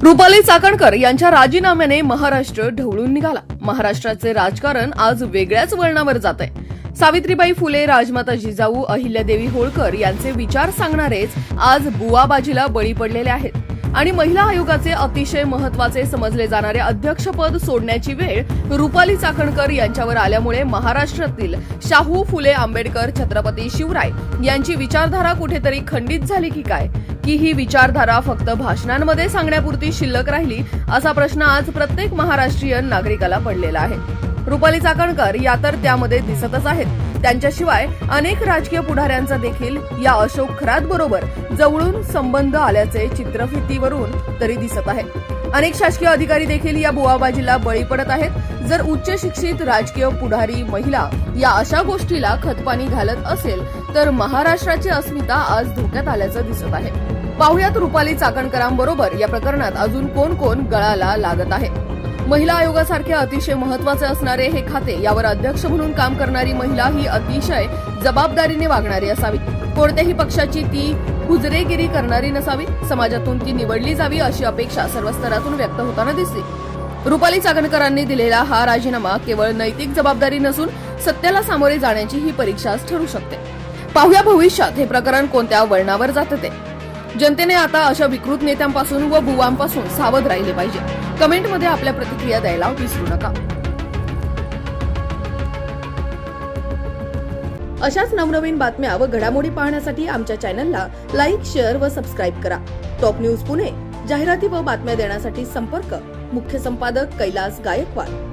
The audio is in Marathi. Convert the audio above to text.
रुपाली चाकणकर यांच्या राजीनाम्याने महाराष्ट्र ढवळून निघाला। महाराष्ट्राचे राजकारण आज वेगळ्याच वळणावर जात आहे। सावित्रीबाई फुले, राजमाता जिजाऊ, अहिल्यादेवी होळकर यांचे विचार सांगणारेच आज बुवाबाजीला बळी पडलेले आहेत आणि महिला आयोगाचे अतिशय महत्त्वाचे समजले जाणारे अध्यक्षपद सोडण्याची वेळ रुपाली चाकणकर यांच्यावर आल्यामुळे महाराष्ट्रातील शाहू, फुले, आंबेडकर, छत्रपती शिवराय यांची विचारधारा कुठेतरी खंडित झाली की काय, की ही विचारधारा फक्त भाषणांमध्ये सांगण्यापुरती शिल्लक राहिली, असा प्रश्न आज प्रत्येक महाराष्ट्रीयन नागरिकाला पडलेला आहे। रुपाली चाकणकर या तर त्यामध्ये दिसतच आहेत। त्यांच्याशिवाय अनेक राजकीय पुढाऱ्यांचा देखील या अशोक खरात बरोबर जवळून संबंध आल्याचे चित्रफितीवरून तरी दिसत आहे। अनेक शासकीय अधिकारी देखील या बुवाबाजीला बळी पडत आहेत। जर उच्च शिक्षित राजकीय पुढारी महिला या अशा गोष्टीला खतपाणी घालत असेल तर महाराष्ट्राची अस्मिता आज धोक्यात आल्याचं दिसत आहे। पाहुयात रुपाली चाकणकरांबरोबर या प्रकरणात अजून कोण कोण गळाला लागत आहे। महिला आयोगासारखे अतिशय महत्त्वाचे असणारे हे खाते, यावर अध्यक्ष म्हणून काम करणारी महिला ही अतिशय जबाबदारीने वागणारी असावी। कोणत्याही पक्षाची ती हुजरेगिरी करणारी नसावी। समाजातून ती निवडली जावी अशी अपेक्षा सर्व स्तरातून व्यक्त होताना दिसते। रुपाली चाकणकरांनी दिलेला हा राजीनामा केवळ नैतिक जबाबदारी नसून सत्याला सामोरे जाण्याची ही परीक्षाच ठरू शकते। पाहुया भविष्यात हे प्रकरण कोणत्या वळणावर जाते ते। जनतेने आता अशा विकृत नेत्यांपासून व बुवांपासून सावध राहिले पाहिजे। कमेंटमध्ये आपल्या प्रतिक्रिया द्यायला विसरू नका। अशाच नवनवीन बातम्या व घडामोडी पाहण्यासाठी आमच्या चॅनलला लाईक, शेअर व सबस्क्राईब करा। टॉप न्यूज पुणे जाहिराती व बातम्या देण्यासाठी संपर्क मुख्य संपादक कैलास गायकवाड।